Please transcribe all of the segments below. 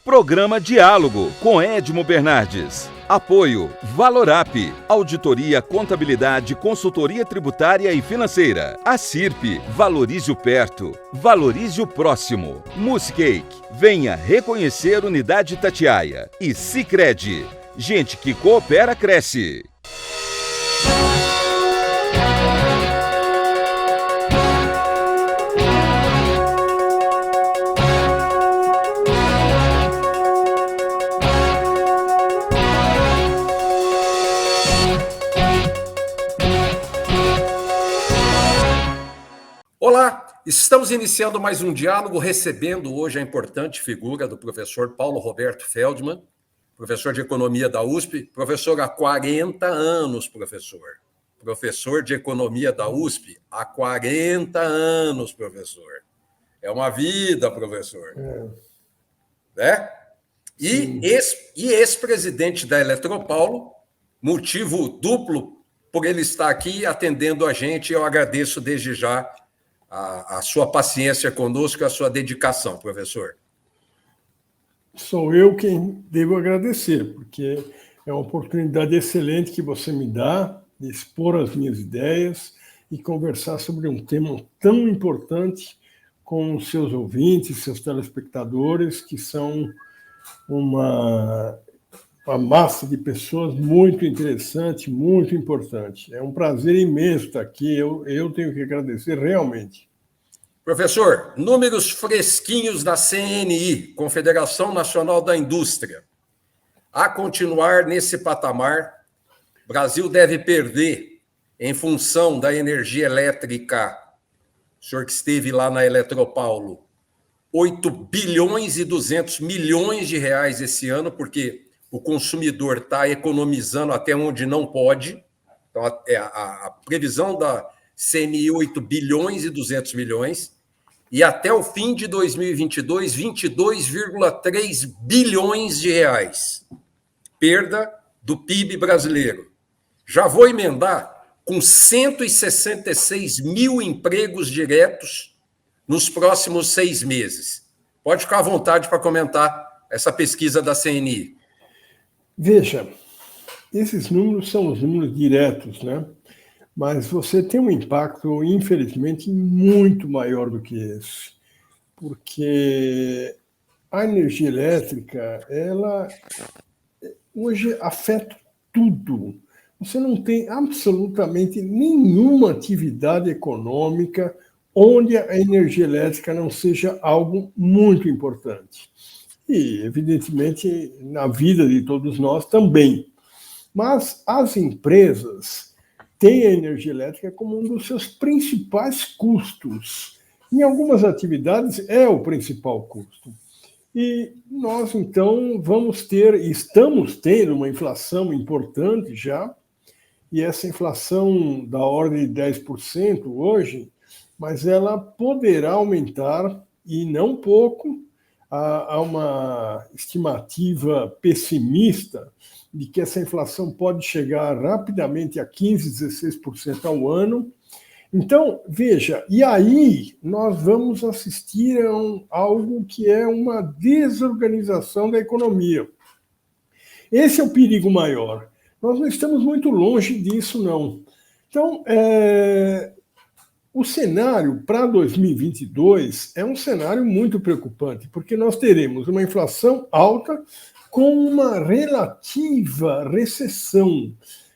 Programa Diálogo com Edmo Bernardes. Apoio Valorap, Auditoria, Contabilidade, Consultoria Tributária e Financeira. Acirp, valorize o perto, valorize o próximo. Muscake, venha reconhecer Unidade Itatiaia. E Sicredi, gente que coopera cresce. Olá, estamos iniciando mais um diálogo, recebendo hoje a importante figura do professor Paulo Roberto Feldman, professor de Economia da USP, professor há 40 anos, professor de Economia da USP há 40 anos, professor. É uma vida, professor. Né? E ex-presidente da Eletropaulo, motivo duplo por ele estar aqui atendendo a gente, eu agradeço desde já a sua paciência conosco, a sua dedicação, professor. Sou eu quem devo agradecer, porque é uma oportunidade excelente que você me dá de expor as minhas ideias e conversar sobre um tema tão importante com os seus ouvintes, seus telespectadores, que são uma massa de pessoas muito interessante, muito importante. É um prazer imenso estar aqui, eu tenho que agradecer realmente. Professor, números fresquinhos da CNI, Confederação Nacional da Indústria. A continuar nesse patamar, o Brasil deve perder, em função da energia elétrica, o senhor que esteve lá na Eletropaulo, 8 bilhões e 200 milhões de reais esse ano, porque o consumidor está economizando até onde não pode. Então, a previsão da CNI, 8 bilhões e 200 milhões. E até o fim de 2022, 22,3 bilhões de reais. Perda do PIB brasileiro. Já vou emendar com 166 mil empregos diretos nos próximos 6 meses. Pode ficar à vontade para comentar essa pesquisa da CNI. Veja, esses números são os números diretos, né? Mas você tem um impacto, infelizmente, muito maior do que esse. Porque a energia elétrica, ela hoje afeta tudo. Você não tem absolutamente nenhuma atividade econômica onde a energia elétrica não seja algo muito importante. E, evidentemente, na vida de todos nós também. Mas as empresas têm a energia elétrica como um dos seus principais custos. Em algumas atividades é o principal custo. E nós, então, estamos tendo uma inflação importante já, e essa inflação da ordem de 10% hoje, mas ela poderá aumentar, e não pouco. Há uma estimativa pessimista de que essa inflação pode chegar rapidamente a 15%, 16% ao ano. Então, veja, e aí nós vamos assistir a algo que é uma desorganização da economia. Esse é o perigo maior. Nós não estamos muito longe disso, não. Então, o cenário para 2022 é um cenário muito preocupante, porque nós teremos uma inflação alta com uma relativa recessão.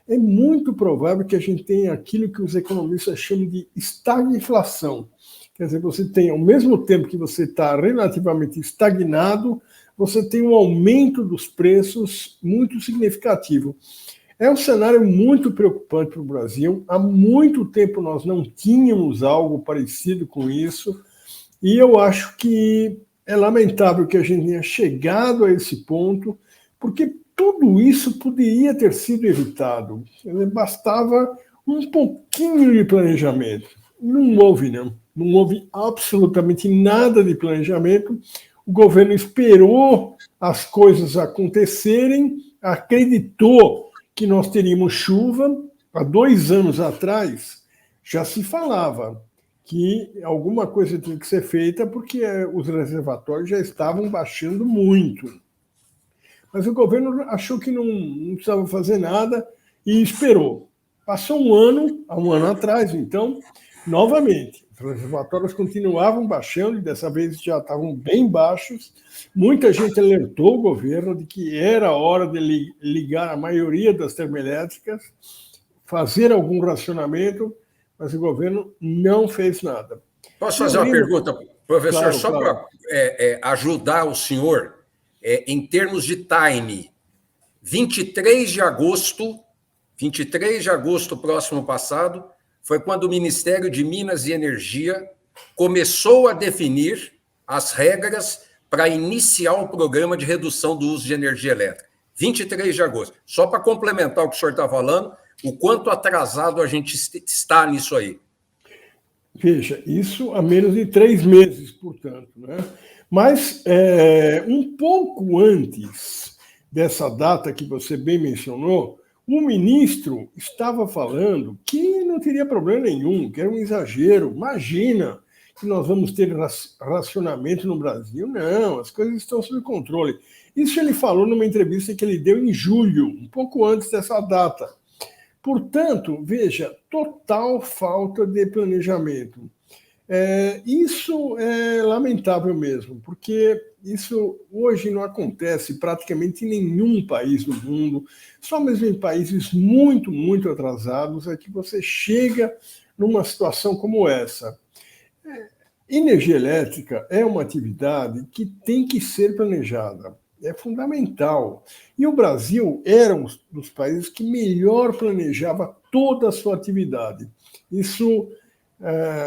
É muito provável que a gente tenha aquilo que os economistas chamam de estagflação. Quer dizer, você tem, ao mesmo tempo que você está relativamente estagnado, você tem um aumento dos preços muito significativo. É um cenário muito preocupante para o Brasil. Há muito tempo nós não tínhamos algo parecido com isso, e eu acho que é lamentável que a gente tenha chegado a esse ponto, porque tudo isso poderia ter sido evitado. Bastava um pouquinho de planejamento. Não houve, não. Não houve absolutamente nada de planejamento. O governo esperou as coisas acontecerem, acreditou que nós teríamos chuva. Há 2 anos atrás já se falava que alguma coisa tinha que ser feita porque os reservatórios já estavam baixando muito. Mas o governo achou que não precisava fazer nada e esperou. Passou há um ano atrás, então, novamente, os reservatórios continuavam baixando e dessa vez já estavam bem baixos. Muita gente alertou o governo de que era hora de ligar a maioria das termoelétricas, fazer algum racionamento, mas o governo não fez nada. Posso fazer uma pergunta, professor, claro, só claro. para ajudar o senhor, em termos de time, 23 de agosto próximo passado, foi quando o Ministério de Minas e Energia começou a definir as regras para iniciar o programa de redução do uso de energia elétrica. 23 de agosto. Só para complementar o que o senhor está falando, o quanto atrasado a gente está nisso aí. Veja, isso há menos de 3 meses, portanto, né? Mas um pouco antes dessa data que você bem mencionou, o ministro estava falando que não teria problema nenhum, que era um exagero. Imagina que nós vamos ter racionamento no Brasil. Não, as coisas estão sob controle. Isso ele falou numa entrevista que ele deu em julho, um pouco antes dessa data. Portanto, veja, total falta de planejamento. Isso é lamentável mesmo, porque isso hoje não acontece praticamente em nenhum país do mundo, só mesmo em países muito, muito atrasados é que você chega numa situação como essa. Energia elétrica é uma atividade que tem que ser planejada. É fundamental. E o Brasil era um dos países que melhor planejava toda a sua atividade. Isso,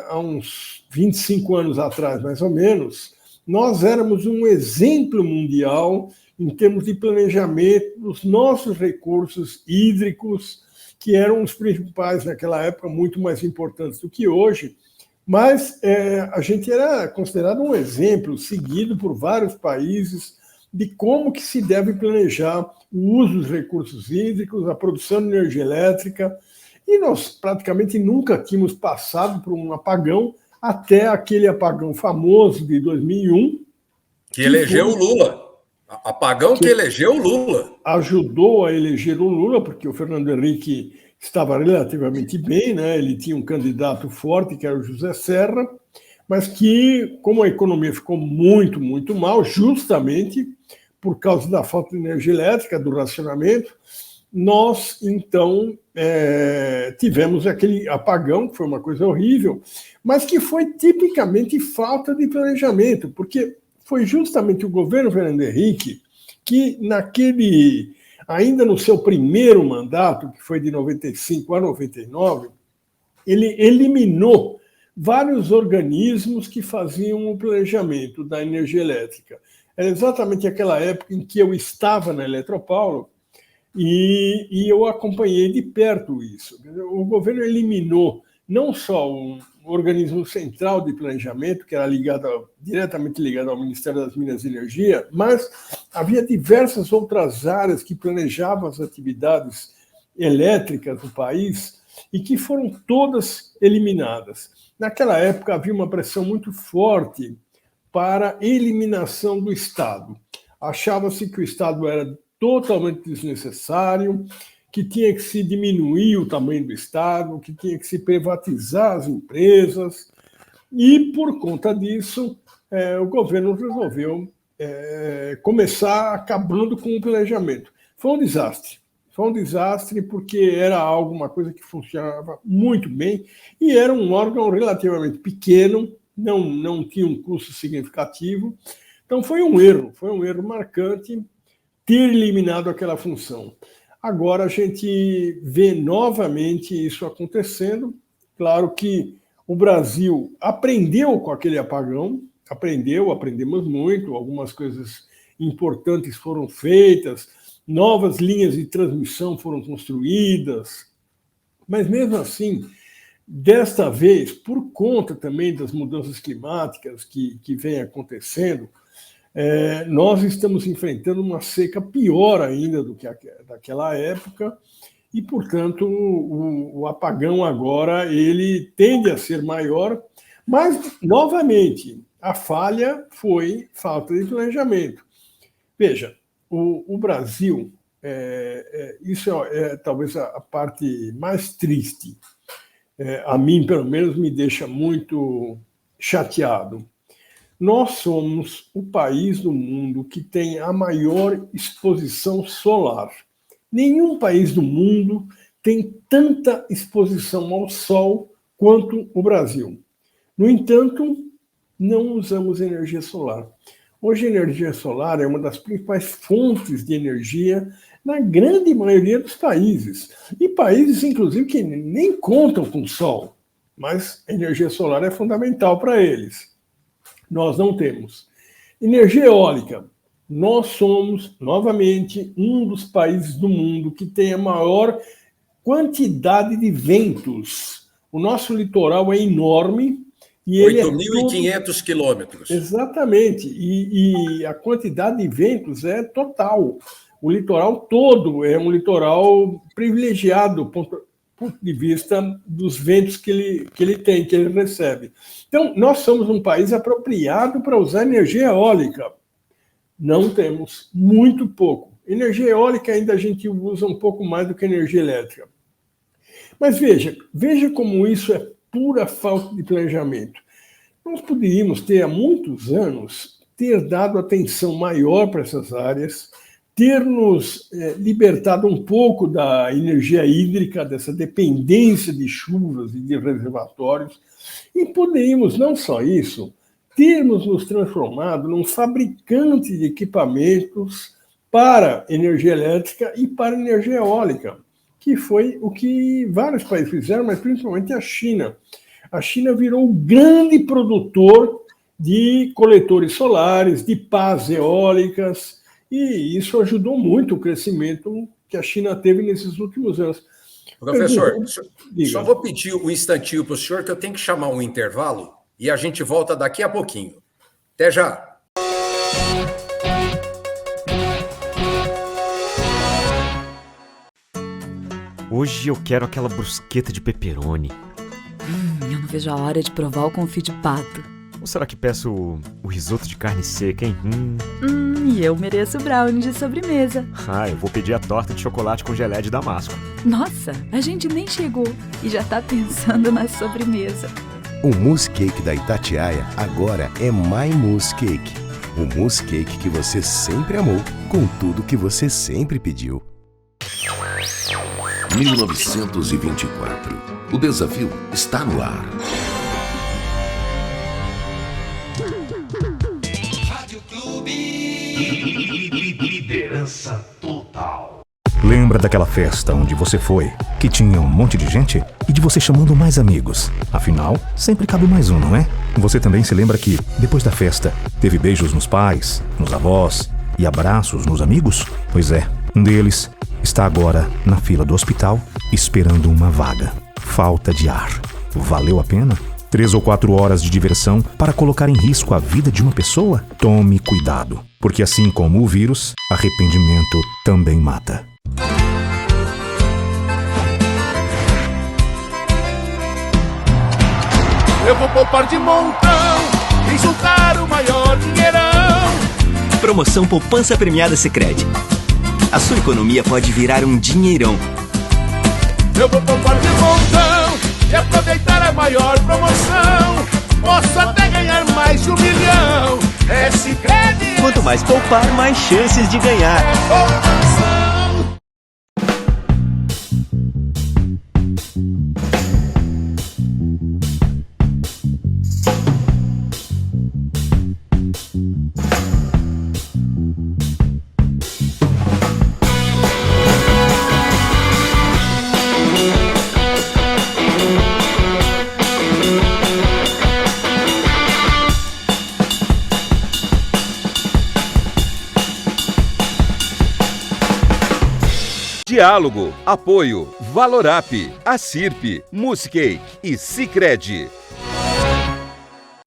há uns 25 anos atrás, mais ou menos, nós éramos um exemplo mundial em termos de planejamento dos nossos recursos hídricos, que eram os principais naquela época, muito mais importantes do que hoje. Mas a gente era considerado um exemplo seguido por vários países de como que se deve planejar o uso dos recursos hídricos, a produção de energia elétrica, e nós praticamente nunca tínhamos passado por um apagão, até aquele apagão famoso de 2001. Que elegeu o Lula. Apagão que elegeu o Lula. Ajudou a eleger o Lula, porque o Fernando Henrique estava relativamente bem, né? Ele tinha um candidato forte, que era o José Serra, mas que, como a economia ficou muito, muito mal, justamente por causa da falta de energia elétrica, do racionamento, nós, então, tivemos aquele apagão, que foi uma coisa horrível, mas que foi tipicamente falta de planejamento, porque foi justamente o governo Fernando Henrique que, ainda no seu primeiro mandato, que foi de 95 a 99, ele eliminou vários organismos que faziam o planejamento da energia elétrica. Era exatamente aquela época em que eu estava na Eletropaulo e eu acompanhei de perto isso. O governo eliminou não só um organismo central de planejamento, que era diretamente ligado ao Ministério das Minas e Energia, mas havia diversas outras áreas que planejavam as atividades elétricas do país e que foram todas eliminadas. Naquela época havia uma pressão muito forte para a eliminação do Estado. Achava-se que o Estado era totalmente desnecessário, que tinha que se diminuir o tamanho do Estado, que tinha que se privatizar as empresas, e, por conta disso, o governo resolveu começar acabando com o planejamento. Foi um desastre porque era uma coisa que funcionava muito bem e era um órgão relativamente pequeno, não tinha um custo significativo. Então, foi um erro marcante ter eliminado aquela função. Agora a gente vê novamente isso acontecendo. Claro que o Brasil aprendeu com aquele apagão, aprendemos muito, algumas coisas importantes foram feitas, novas linhas de transmissão foram construídas, mas mesmo assim, desta vez, por conta também das mudanças climáticas que vêm acontecendo, nós estamos enfrentando uma seca pior ainda do que daquela época e, portanto, o apagão agora ele tende a ser maior, Mas, novamente, a falha foi falta de planejamento. Veja, o Brasil, isso é talvez a parte mais triste, a mim, pelo menos, me deixa muito chateado. Nós somos o país do mundo que tem a maior exposição solar. Nenhum país do mundo tem tanta exposição ao sol quanto o Brasil. No entanto, não usamos energia solar. Hoje, a energia solar é uma das principais fontes de energia na grande maioria dos países. E países, inclusive, que nem contam com sol. Mas a energia solar é fundamental para eles. Nós não temos. Energia eólica. Nós somos, novamente, um dos países do mundo que tem a maior quantidade de ventos. O nosso litoral é enorme. 8.500 quilômetros. Exatamente. E a quantidade de ventos é total. O litoral todo é um litoral privilegiado do ponto de vista dos ventos que ele tem, que ele recebe. Então, nós somos um país apropriado para usar energia eólica. Não temos, muito pouco. Energia eólica ainda a gente usa um pouco mais do que energia elétrica. Mas veja como isso é pura falta de planejamento. Nós poderíamos ter, há muitos anos, ter dado atenção maior para essas áreas, ter nos libertado um pouco da energia hídrica, dessa dependência de chuvas e de reservatórios, e poderíamos, não só isso, termos nos transformado num fabricante de equipamentos para energia elétrica e para energia eólica, que foi o que vários países fizeram, mas principalmente a China. A China virou um grande produtor de coletores solares, de pás eólicas, e isso ajudou muito o crescimento que a China teve nesses últimos anos. Professor, só vou pedir um instantinho para o senhor, que eu tenho que chamar um intervalo, e a gente volta daqui a pouquinho. Até já! Hoje eu quero aquela brusqueta de pepperoni. Eu não vejo a hora de provar o confit de pato. Ou será que peço o risoto de carne seca, hein? E eu mereço o brownie de sobremesa. Eu vou pedir a torta de chocolate com gelé de damasco. Nossa, a gente nem chegou e já tá pensando na sobremesa. O mousse cake da Itatiaia agora é My Mousse Cake. O mousse cake que você sempre amou, com tudo que você sempre pediu. 1924. O desafio está no ar. Rádio Clube. Liderança total. Lembra daquela festa onde você foi, que tinha um monte de gente e de você chamando mais amigos? Afinal, sempre cabe mais um, não é? Você também se lembra que, depois da festa, teve beijos nos pais, nos avós e abraços nos amigos? Pois é, um deles está agora na fila do hospital esperando uma vaga. Falta de ar. Valeu a pena? 3 ou 4 horas de diversão para colocar em risco a vida de uma pessoa? Tome cuidado, porque assim como o vírus, arrependimento também mata. Eu vou poupar de montão e juntar o maior dinheirão. Promoção Poupança Premiada Sicredi. A sua economia pode virar um dinheirão. Eu vou poupar de montão e aproveitar a maior promoção. Posso até ganhar mais de 1 milhão. É Sicredi. Quanto mais poupar, mais chances de ganhar. É poupança. Diálogo, apoio, Valorap, Acirp, Mousse Cake e Sicredi.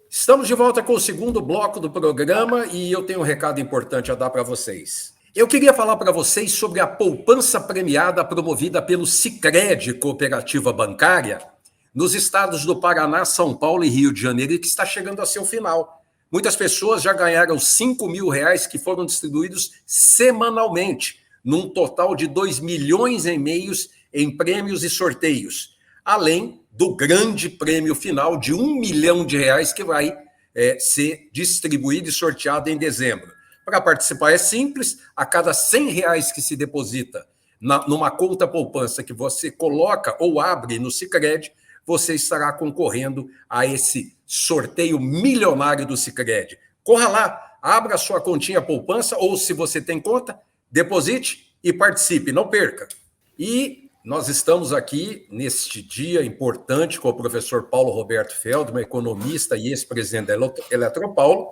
Estamos de volta com o segundo bloco do programa e eu tenho um recado importante a dar para vocês. Eu queria falar para vocês sobre a poupança premiada promovida pelo Sicredi Cooperativa Bancária, nos estados do Paraná, São Paulo e Rio de Janeiro, e que está chegando a seu final. Muitas pessoas já ganharam R$5.000 que foram distribuídos semanalmente, num total de 2,5 milhões em prêmios e sorteios, além do grande prêmio final de R$1 milhão que vai ser distribuído e sorteado em dezembro. Para participar é simples, a cada R$100 que se deposita numa conta poupança que você coloca ou abre no Sicredi, você estará concorrendo a esse sorteio milionário do Sicredi. Corra lá, abra a sua continha poupança, ou se você tem conta, deposite e participe, não perca. E nós estamos aqui neste dia importante com o professor Paulo Roberto Feldman, economista e ex-presidente da Eletropaulo,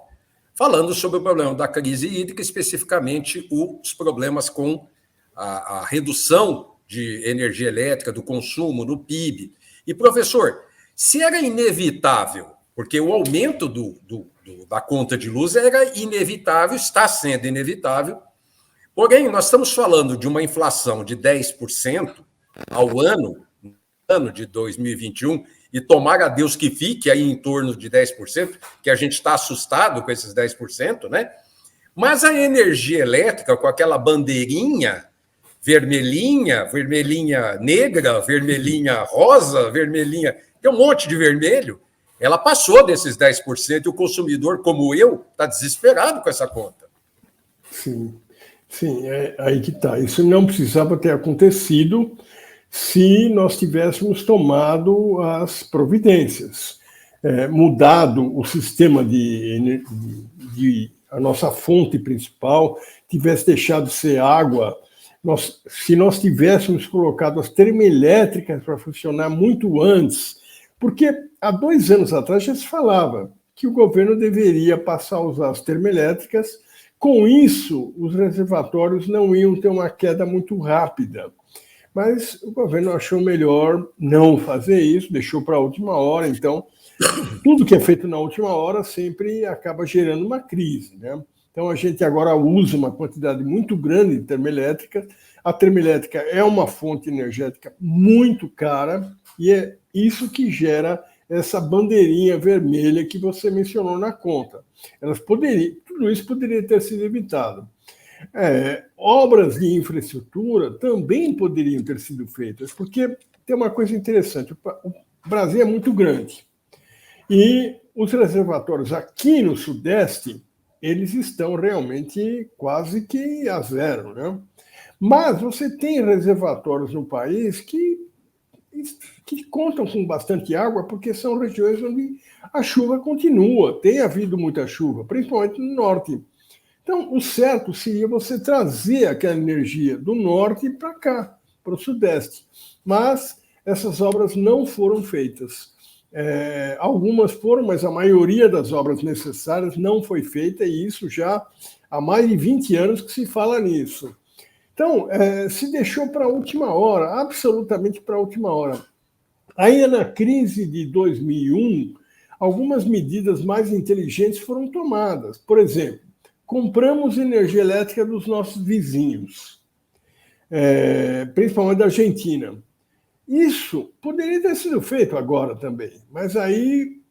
falando sobre o problema da crise hídrica, especificamente os problemas com a redução de energia elétrica, do consumo, no PIB. E, professor, se era inevitável, porque o aumento da conta de luz era inevitável, está sendo inevitável, porém, nós estamos falando de uma inflação de 10% ao ano de 2021, e tomara a Deus que fique aí em torno de 10%, que a gente está assustado com esses 10%, né? Mas a energia elétrica, com aquela bandeirinha vermelhinha negra, vermelhinha rosa, vermelhinha, tem um monte de vermelho, ela passou desses 10% e o consumidor, como eu, está desesperado com essa conta. Sim, é aí que está. Isso não precisava ter acontecido se nós tivéssemos tomado as providências, mudado o sistema de a nossa fonte principal, tivesse deixado de ser água. Se nós tivéssemos colocado as termoelétricas para funcionar muito antes, porque há 2 anos atrás já se falava que o governo deveria passar a usar as termoelétricas, com isso os reservatórios não iam ter uma queda muito rápida. Mas o governo achou melhor não fazer isso, deixou para a última hora, então tudo que é feito na última hora sempre acaba gerando uma crise, né? Então, a gente agora usa uma quantidade muito grande de termoelétrica. A termoelétrica é uma fonte energética muito cara e é isso que gera essa bandeirinha vermelha que você mencionou na conta. Tudo isso poderia ter sido evitado. Obras de infraestrutura também poderiam ter sido feitas, porque tem uma coisa interessante, o Brasil é muito grande e os reservatórios aqui no Sudeste eles estão realmente quase que a zero, né? Mas você tem reservatórios no país que contam com bastante água, porque são regiões onde a chuva continua, tem havido muita chuva, principalmente no norte. Então, o certo seria você trazer aquela energia do norte para cá, para o Sudeste. Mas essas obras não foram feitas. Algumas foram, mas a maioria das obras necessárias não foi feita, e isso já há mais de 20 anos que se fala nisso. Então, se deixou para a última hora, absolutamente para a última hora. Ainda na crise de 2001, algumas medidas mais inteligentes foram tomadas. Por exemplo, compramos energia elétrica dos nossos vizinhos, principalmente da Argentina. Isso poderia ter sido feito agora também, mas aí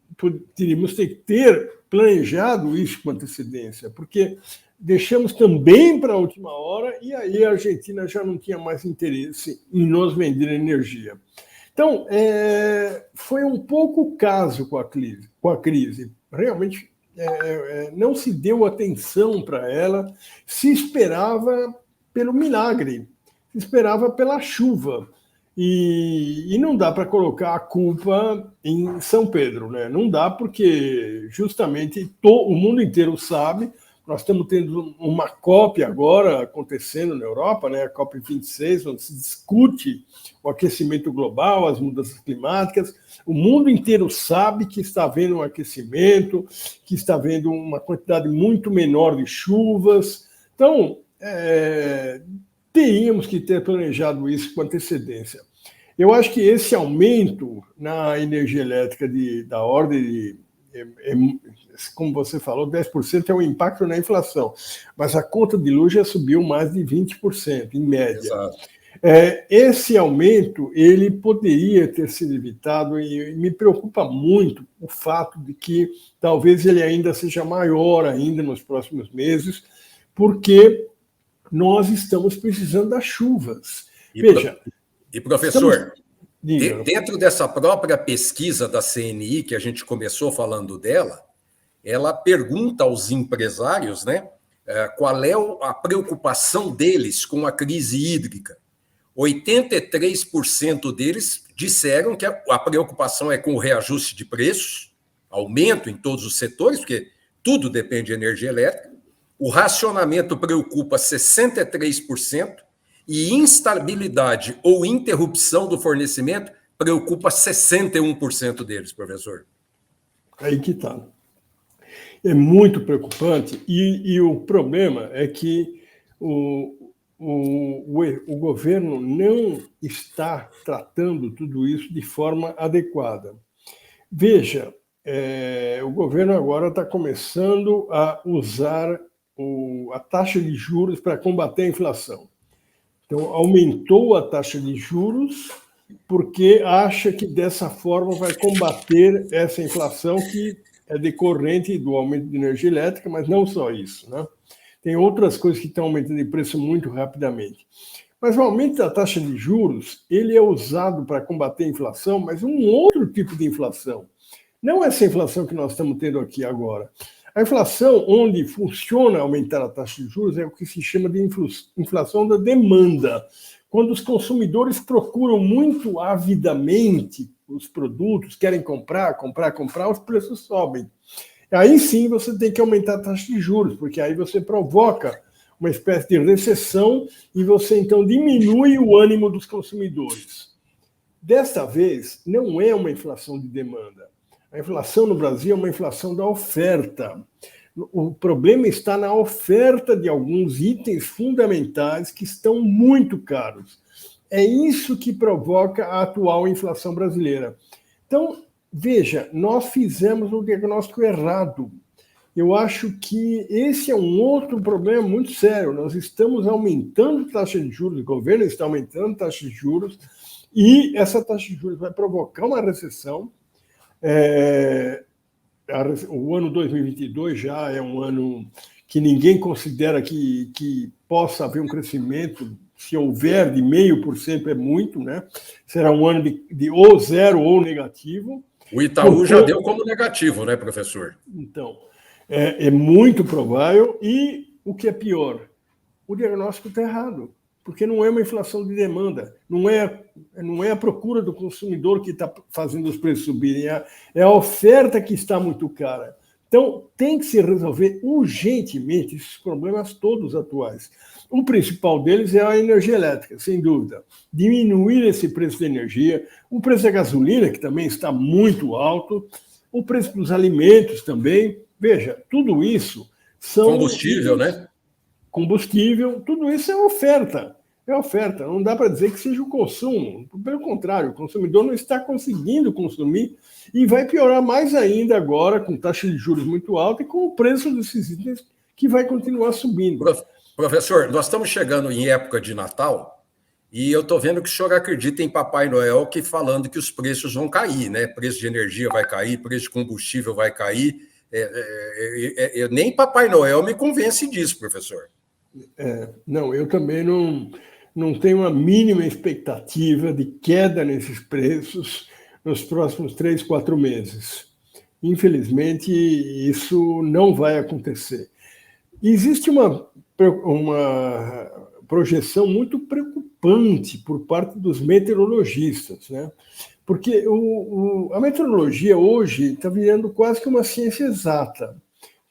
teríamos que ter planejado isso com antecedência, porque deixamos também para a última hora e aí a Argentina já não tinha mais interesse em nos vender energia. Então, foi um pouco o caso com a crise. Realmente, não se deu atenção para ela, se esperava pelo milagre, se esperava pela chuva. E não dá para colocar a culpa em São Pedro, né? Não dá, porque justamente o mundo inteiro sabe. Nós estamos tendo uma COP agora acontecendo na Europa, né? A COP26, onde se discute o aquecimento global, as mudanças climáticas. O mundo inteiro sabe que está havendo um aquecimento, que está havendo uma quantidade muito menor de chuvas. Então, teríamos que ter planejado isso com antecedência. Eu acho que esse aumento na energia elétrica da ordem de, como você falou, 10% é o impacto na inflação, mas a conta de luz já subiu mais de 20%, em média. Exato. Esse aumento ele poderia ter sido evitado e me preocupa muito o fato de que talvez ele ainda seja maior ainda nos próximos meses, porque nós estamos precisando das chuvas. Veja, professor, dentro dessa própria pesquisa da CNI, que a gente começou falando dela, ela pergunta aos empresários, né, qual é a preocupação deles com a crise hídrica. 83% deles disseram que a preocupação é com o reajuste de preços, aumento em todos os setores, porque tudo depende de energia elétrica. O racionamento preocupa 63% e instabilidade ou interrupção do fornecimento preocupa 61% deles, professor. Aí que está. É muito preocupante e o problema é que o governo não está tratando tudo isso de forma adequada. Veja, o governo agora está começando a usar a taxa de juros para combater a inflação. Então, aumentou a taxa de juros porque acha que dessa forma vai combater essa inflação que é decorrente do aumento de energia elétrica, mas não só isso, né? Tem outras coisas que estão aumentando de preço muito rapidamente. Mas o aumento da taxa de juros, ele é usado para combater a inflação, mas um outro tipo de inflação. Não essa inflação que nós estamos tendo aqui agora. A inflação onde funciona aumentar a taxa de juros é o que se chama de inflação da demanda. Quando os consumidores procuram muito avidamente os produtos, querem comprar, os preços sobem. Aí sim você tem que aumentar a taxa de juros, porque aí você provoca uma espécie de recessão e você então diminui o ânimo dos consumidores. Desta vez, não é uma inflação de demanda. A inflação no Brasil é uma inflação da oferta. O problema está na oferta de alguns itens fundamentais que estão muito caros. É isso que provoca a atual inflação brasileira. Então, veja, nós fizemos um diagnóstico errado. Eu acho que esse é um outro problema muito sério. Nós estamos aumentando a taxa de juros, o governo está aumentando a taxa de juros, e essa taxa de juros vai provocar uma recessão. O ano 2022 já é um ano que ninguém considera que possa haver um crescimento. Se houver de 0,5% é muito, né? Será um ano de ou zero ou negativo. O Itaú já deu como negativo, né, professor? Então, é muito provável. E o que é pior, o diagnóstico está errado, porque não é uma inflação de demanda, não é a procura do consumidor que está fazendo os preços subirem, é a oferta que está muito cara. Então, tem que se resolver urgentemente esses problemas todos atuais. O principal deles é a energia elétrica, sem dúvida. Diminuir esse preço da energia, o preço da gasolina, que também está muito alto, o preço dos alimentos também. Veja, tudo isso são... Combustível, né? Combustível, tudo isso é oferta. É oferta, não dá para dizer que seja o consumo. Pelo contrário, o consumidor não está conseguindo consumir e vai piorar mais ainda agora com taxa de juros muito alta e com o preço desses itens que vai continuar subindo. Professor, nós estamos chegando em época de Natal e eu estou vendo que o senhor acredita em Papai Noel falando que os preços vão cair, né? Preço de energia vai cair, preço de combustível vai cair. Nem Papai Noel me convence disso, professor. Não, eu também não tenho a mínima expectativa de queda nesses preços nos próximos 3, 4 meses. Infelizmente, isso não vai acontecer. Existe uma projeção muito preocupante por parte dos meteorologistas, né? Porque a meteorologia hoje está virando quase que uma ciência exata.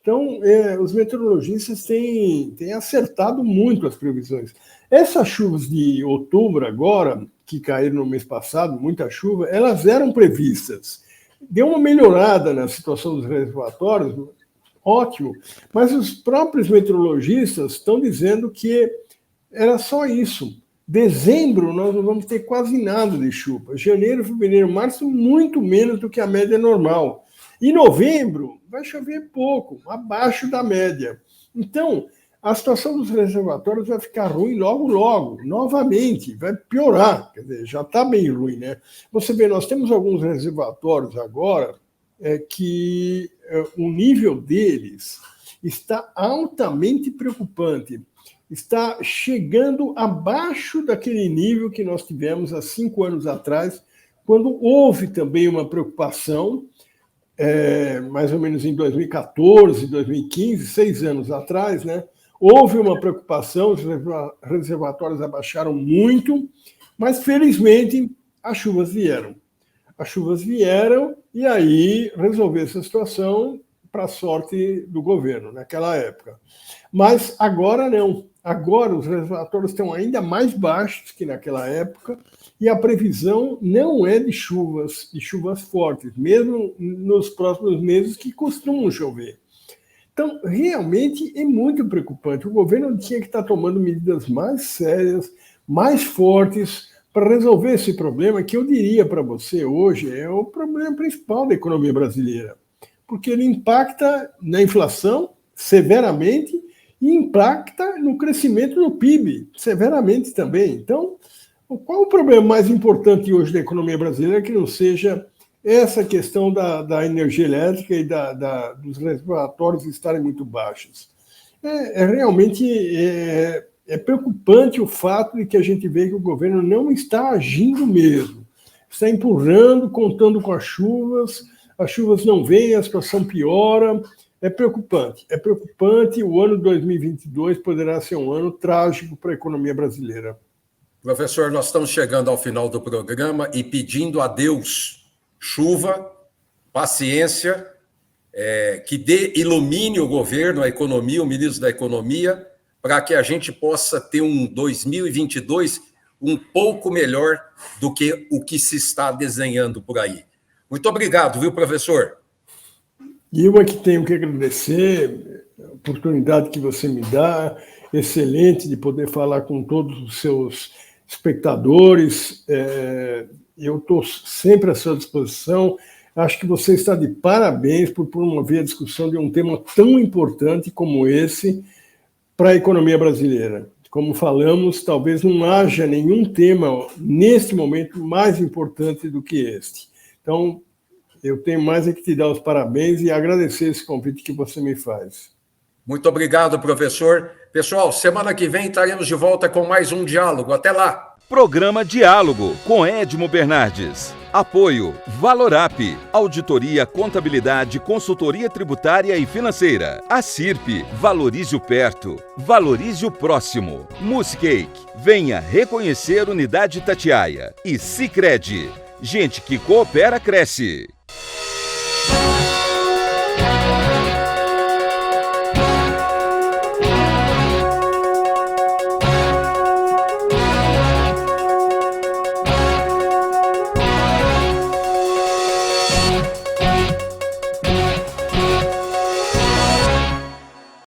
Então, os meteorologistas têm acertado muito as previsões. Essas chuvas de outubro agora, que caíram no mês passado, muita chuva, elas eram previstas. Deu uma melhorada na situação dos reservatórios, ótimo, mas os próprios meteorologistas estão dizendo que era só isso. Dezembro nós não vamos ter quase nada de chuva. Janeiro, fevereiro, março, muito menos do que a média normal. E novembro vai chover pouco, abaixo da média. Então, a situação dos reservatórios vai ficar ruim logo, logo, novamente, vai piorar, quer dizer, já está bem ruim, né? Você vê, nós temos alguns reservatórios agora que o nível deles está altamente preocupante, está chegando abaixo daquele nível que nós tivemos há 5 anos atrás, quando houve também uma preocupação, mais ou menos em 2014, 2015, 6 anos atrás, né? Houve uma preocupação, os reservatórios abaixaram muito, mas felizmente as chuvas vieram. As chuvas vieram e aí resolveu essa situação para a sorte do governo naquela época. Mas agora não. Agora os reservatórios estão ainda mais baixos que naquela época e a previsão não é de chuvas fortes, mesmo nos próximos meses que costumam chover. Então, realmente é muito preocupante. O governo tinha que estar tomando medidas mais sérias, mais fortes, para resolver esse problema, que eu diria para você hoje é o problema principal da economia brasileira, porque ele impacta na inflação severamente e impacta no crescimento do PIB severamente também. Então, qual o problema mais importante hoje da economia brasileira que não seja essa questão da energia elétrica e dos reservatórios estarem muito baixos? Realmente preocupante o fato de que a gente vê que o governo não está agindo mesmo. Está empurrando, contando com as chuvas não vêm, a situação piora. É preocupante. O ano de 2022 poderá ser um ano trágico para a economia brasileira. Professor, nós estamos chegando ao final do programa e pedindo a Deus chuva, paciência, que ilumine o governo, a economia, o ministro da Economia, para que a gente possa ter um 2022 um pouco melhor do que o que se está desenhando por aí. Muito obrigado, viu, professor? E eu que tenho que agradecer a oportunidade que você me dá, excelente de poder falar com todos os seus espectadores. Eu estou sempre à sua disposição. Acho que você está de parabéns por promover a discussão de um tema tão importante como esse para a economia brasileira. Como falamos, talvez não haja nenhum tema, neste momento, mais importante do que este. Então, eu tenho mais que te dar os parabéns e agradecer esse convite que você me faz. Muito obrigado, professor. Pessoal, semana que vem estaremos de volta com mais um diálogo. Até lá! Programa Diálogo com Edmo Bernardes. Apoio Valorap, auditoria, contabilidade, consultoria tributária e financeira. A CIRP, valorize o perto, valorize o próximo. Muscake, venha reconhecer Unidade Itatiaia. E Sicredi, gente que coopera cresce.